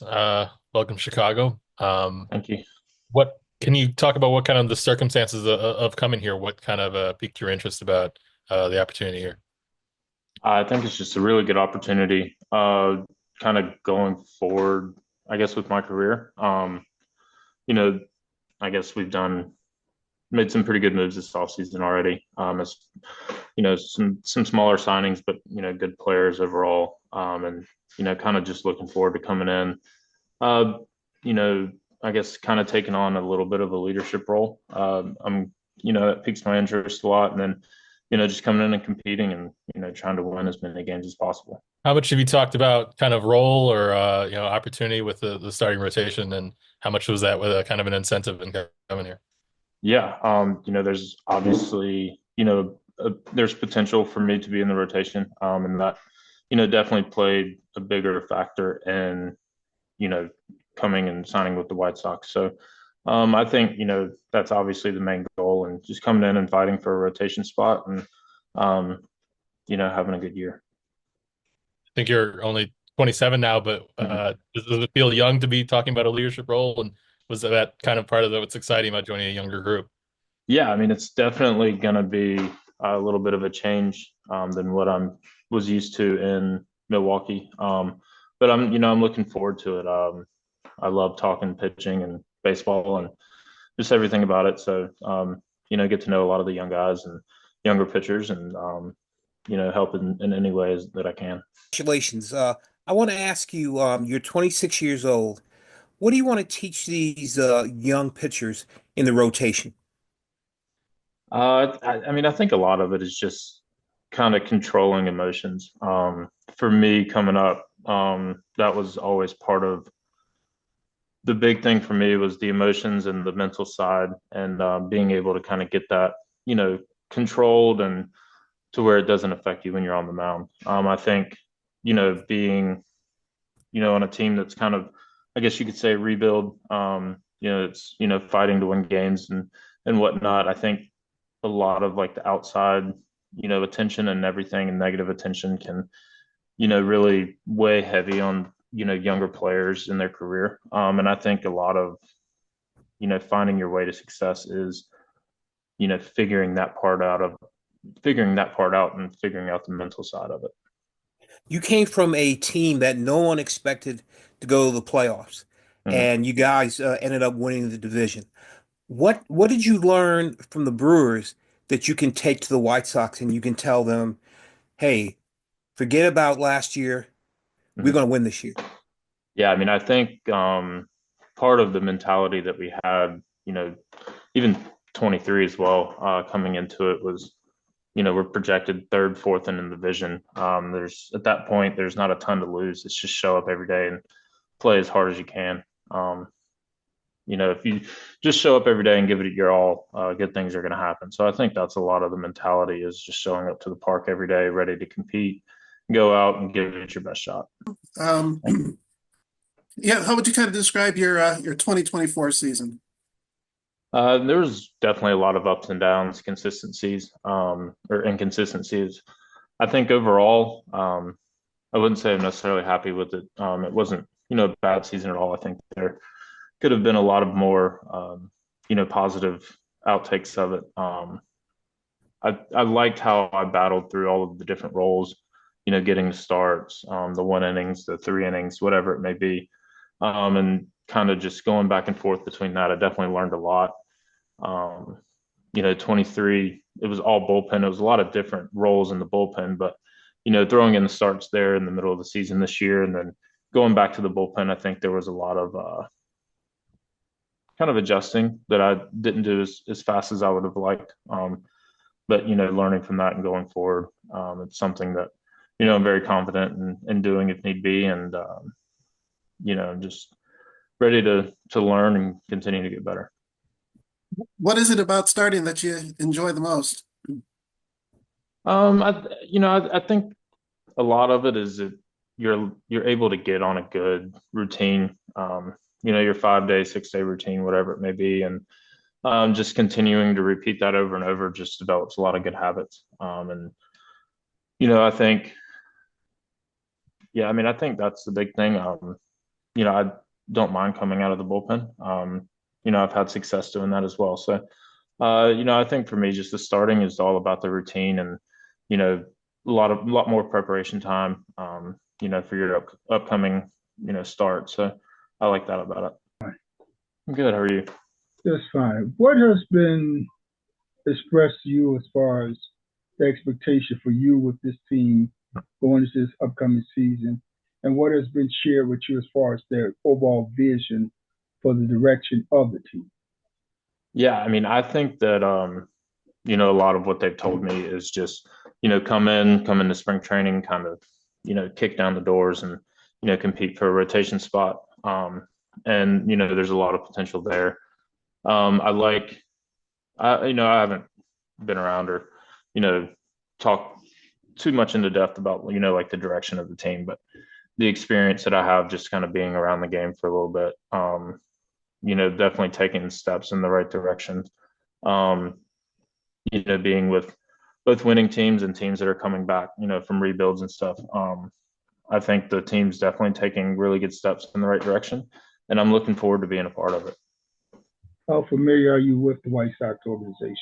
Bryce. Welcome to Chicago. Thank you. What can you talk about? What kind of the circumstances of coming here? What kind of piqued your interest about the opportunity here? I think it's just a really good opportunity, kind of going forward, I guess, with my career. You know, I guess we've made some pretty good moves this offseason already. As some smaller signings, but good players overall. And kind of just looking forward to coming in. Uh, you know, I guess kind of taking on a little bit of a leadership role. That piques my interest a lot. And then, just coming in and competing and, trying to win as many games as possible. How much have you talked about kind of role or opportunity with the starting rotation, and how much was that with a kind of an incentive in coming here? Yeah. There's obviously, there's potential for me to be in the rotation. And that, definitely played a bigger factor in, you know, coming and signing with the White Sox. So I think, that's obviously the main goal and just coming in and fighting for a rotation spot and, um, having a good year. I think you're only 27 now, but Mhm. does it feel young to be talking about a leadership role? And was that kind of part of what's exciting about joining a younger group? Yeah, I mean, it's definitely going to be a little bit of a change than what was used to in Milwaukee. But I'm looking forward to it. I love talking pitching and baseball and just everything about it. So, get to know a lot of the young guys and younger pitchers and, help in any ways that I can. Congratulations. I want to ask you, you're 26 years old. What do you want to teach these young pitchers in the rotation? I mean, I think a lot of it is just kind of controlling emotions. For me coming up, that was always part of the big thing for me was the emotions and the mental side and being able to kind of get that, controlled and to where it doesn't affect you when you're on the mound. I think, being, on a team that's kind of, I guess you could say rebuild, it's, fighting to win games and whatnot. I think a lot of like the outside, attention and everything and negative attention can, really weigh heavy on, younger players in their career. And I think a lot of, finding your way to success is, figuring that part out and figuring out the mental side of it. You came from a team that no one expected to go to the playoffs, Mhm. and you guys ended up winning the division. What did you learn from the Brewers that you can take to the White Sox and you can tell them, hey, forget about last year. We're Mhm. going to win this year. Yeah, I mean, I think part of the mentality that we had, even 23 as well, coming into it was, we're projected third, fourth in the division. There's at that point, there's not a ton to lose. It's just show up every day and play as hard as you can. If you just show up every day and give it your all, good things are going to happen. So I think that's a lot of the mentality is just showing up to the park every day, ready to compete, go out and give it your best shot. Um, yeah, how would you kind of describe your 2024 season? There was definitely a lot of ups and downs, consistencies, or inconsistencies. I think overall, I wouldn't say I'm necessarily happy with it. It wasn't, a bad season at all. I think there could have been a lot of more, positive outtakes of it. I liked how I battled through all of the different roles, getting the starts, the 1 innings, the 3 innings, whatever it may be, and kind of just going back and forth between that. I definitely learned a lot. 23, it was all bullpen. It was a lot of different roles in the bullpen, but, throwing in the starts there in the middle of the season this year and then going back to the bullpen, I think there was a lot of kind of adjusting that I didn't do as fast as I would have liked. But, learning from that and going forward, it's something that, I'm very confident in doing if need be. And, just ready to learn and continue to get better. What is it about starting that you enjoy the most? I think a lot of it is that you're able to get on a good routine, your 5 day, 6 day routine, whatever it may be, and just continuing to repeat that over and over just develops a lot of good habits. And I think, yeah, I mean, I think that's the big thing. I don't mind coming out of the bullpen. I've had success doing that as well. So, I think for me, just the starting is all about the routine and, a lot more preparation time, for your upcoming, start. So I like that about it. I'm good. How are you? Just fine. What has been expressed to you as far as the expectation for you with this team going into this upcoming season? And what has been shared with you as far as their overall vision for the direction of the team? Yeah, I mean, I think that a lot of what they've told me is just, come into spring training, kind of, kick down the doors and, compete for a rotation spot. And there's a lot of potential there. I like, I haven't been around or, you know, talk too much into depth about, like the direction of the team, but the experience that I have just kind of being around the game for a little bit, definitely taking steps in the right direction. Um, being with both winning teams and teams that are coming back, from rebuilds and stuff. I think the team's definitely taking really good steps in the right direction, and I'm looking forward to being a part of it. How familiar are you with the White Sox organization?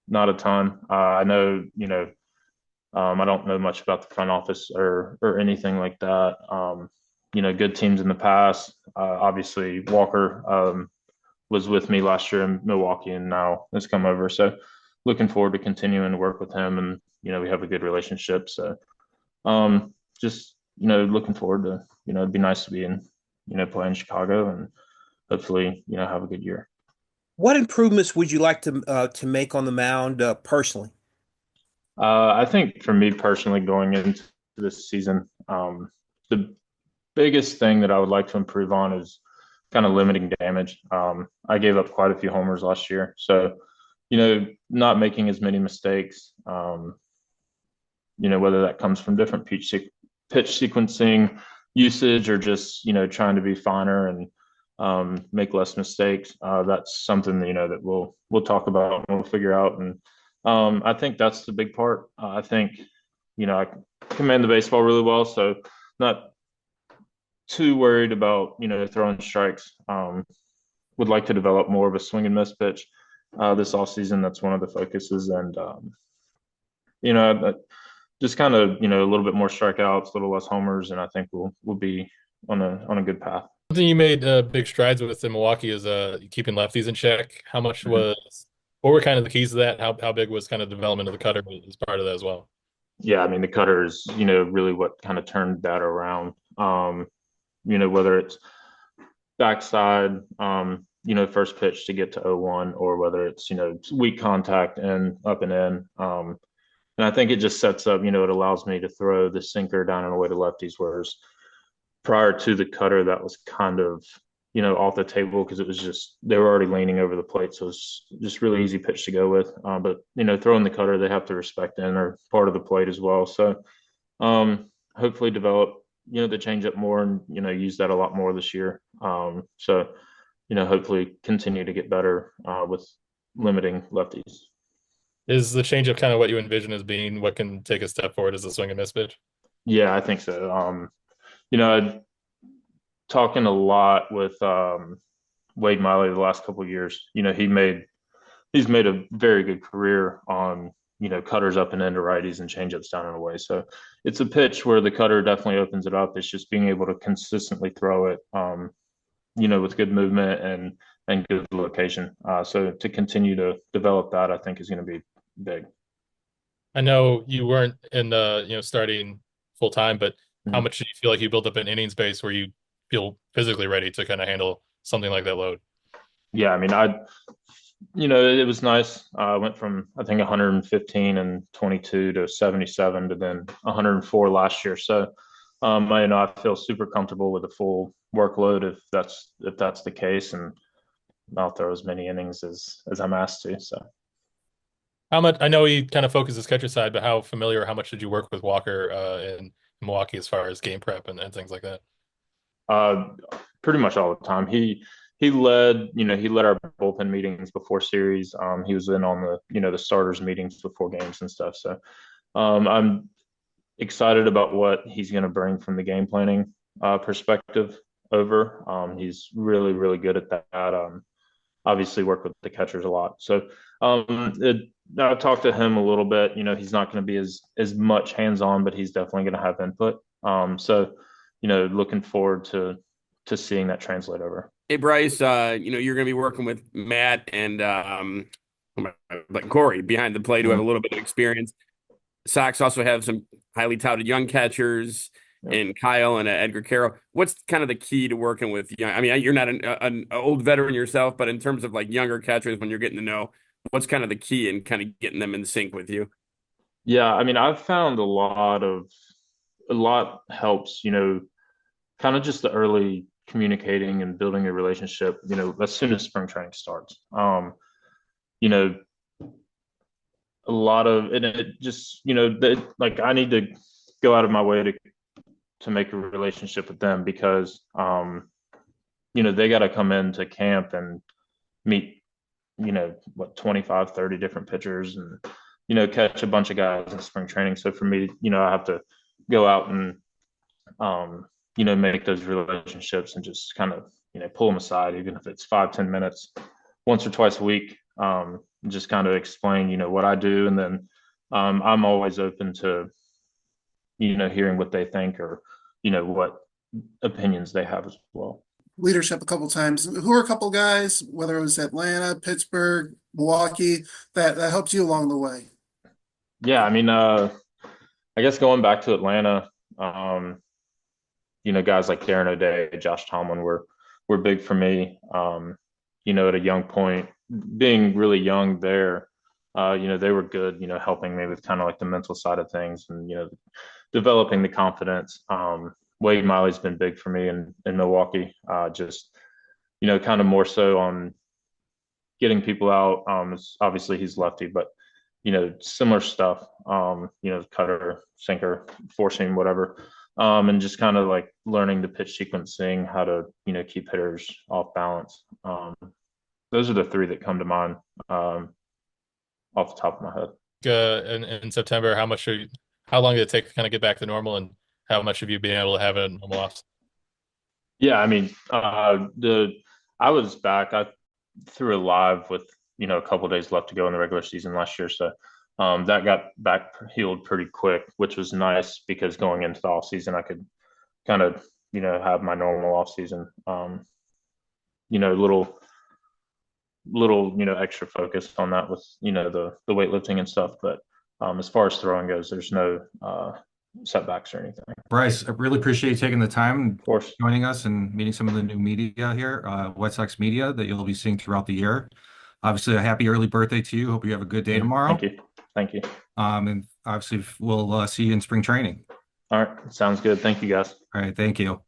Not a ton. I know, I don't know much about the front office or anything like that. Good teams in the past. Obviously, Walker was with me last year in Milwaukee and now has come over. So looking forward to continuing to work with him, and we have a good relationship. So just looking forward to it'd be nice to be in play in Chicago and hopefully have a good year. What improvements would you like to make on the mound personally? I think for me personally, going into this season, the biggest thing that I would like to improve on is kind of limiting damage. I gave up quite a few homers last year, so not making as many mistakes. Whether that comes from different pitch sequencing usage or just trying to be finer and make less mistakes. That's something that we'll talk about and we'll figure out. And I think that's the big part. I think I command the baseball really well, so not too worried about throwing strikes. Would like to develop more of a swing and miss pitch this off season. That's one of the focuses, and you know just kind of a little bit more strikeouts, a little less homers, and I think we'll be on a good path. Something you made big strides with in Milwaukee is keeping lefties in check. How much Mhm. was, what were kind of the keys to that? How big was kind of development of the cutter as part of that as well? Yeah, I mean the cutter is really what kind of turned that around. Whether it's backside, first pitch to get to 0-1, or whether it's weak contact and up and in. And I think it just sets up, it allows me to throw the sinker down and away to lefties, whereas prior to the cutter, that was kind of, off the table because it was just, they were already leaning over the plate. So it's just really easy pitch to go with. But, throwing the cutter, they have to respect and are part of the plate as well. So hopefully develop, the changeup more and, use that a lot more this year. Hopefully continue to get better with limiting lefties. Is the changeup kind of what you envision as being what can take a step forward as a swing and miss pitch? Yeah, I think so. Talking a lot with Wade Miley the last couple of years. He's made a very good career on cutters up and into righties and changeups down and away. So it's a pitch where the cutter definitely opens it up. It's just being able to consistently throw it, with good movement and good location. So to continue to develop that, I think is going to be big. I know you weren't in the, starting full time, but how Mhm. much do you feel like you built up an innings base where you feel physically ready to kind of handle something like that load? Yeah, I mean, it was nice. I went from I think 115 and 22 to 77 to then 104 last year. So, I feel super comfortable with the full workload if that's the case, and I'll throw as many innings as I'm asked to. So, How much, I know he kind of focuses catcher side, but how familiar, how much did you work with Walker in Milwaukee as far as game prep and things like that? uh, pretty much all the time. He led our bullpen meetings before series. He was in on the starters meetings before games and stuff. So, I'm excited about what he's going to bring from the game planning perspective over. He's really, really good at that. Obviously worked with the catchers a lot. So I talked to him a little bit. You know, he's not going to be as much hands on, but he's definitely going to have input. So you know, looking forward to seeing that translate over. Hey Bryce, you're going to be working with Matt and like Corey behind the plate who have a little bit of experience. Sox also have some highly touted young catchers Yep. in Kyle and Edgar Carroll. What's kind of the key to working with young? I mean, you're not an old veteran yourself, but in terms of like younger catchers, when you're getting to know, what's kind of the key in kind of getting them in sync with you? Yeah, I mean, I've found a lot helps, you know, kind of just the early communicating and building a relationship, you know, as soon as spring training starts. You know, a lot of and it just, you know, like I need to go out of my way to make a relationship with them because you know, they got to come into camp and meet, you know, what 25, 30 different pitchers and you know, catch a bunch of guys in spring training. So for me, you know, I have to go out and you know, make those relationships and just kind of, you know, pull them aside, even if it's 5, 10 minutes once or twice a week. Just kind of explain, you know, what I do. And then I'm always open to, you know, hearing what they think or, you know, what opinions they have as well. Leadership a couple times. Who are a couple guys, whether it was Atlanta, Pittsburgh, Milwaukee, that helped you along the way? Yeah, I mean, I guess going back to Atlanta, you know, guys like Darren O'Day, Josh Tomlin were big for me. You know, at a young point, being really young there, you know, they were good, you know, helping me with kind of like the mental side of things and, you know, developing the confidence. Wade Miley's been big for me in Milwaukee. Just, you know, kind of more so on getting people out. Obviously he's lefty, but you know, similar stuff. You know, cutter, sinker, four seam, whatever. And just kind of like learning the pitch sequencing, how to, you know, keep hitters off balance. Those are the three that come to mind off the top of my head. In September, how long did it take to kind of get back to normal, and how much have you been able to have a normal off? Yeah, I mean, the I was back. I threw a live with you know a couple of days left to go in the regular season last year, so that got back healed pretty quick, which was nice because going into the off season, I could kind of you know have my normal off season. You know, little you know extra focus on that with you know the weightlifting and stuff, but as far as throwing goes, there's no setbacks or anything. Bryce, I really appreciate you taking the time and Of course. joining us and meeting some of the new media here, White Sox media that you'll be seeing throughout the year. Obviously, a happy early birthday to you. Hope you have a good day tomorrow. Thank you. Thank you. And obviously, we'll see you in spring training. All right. Sounds good. Thank you, guys. All right. Thank you.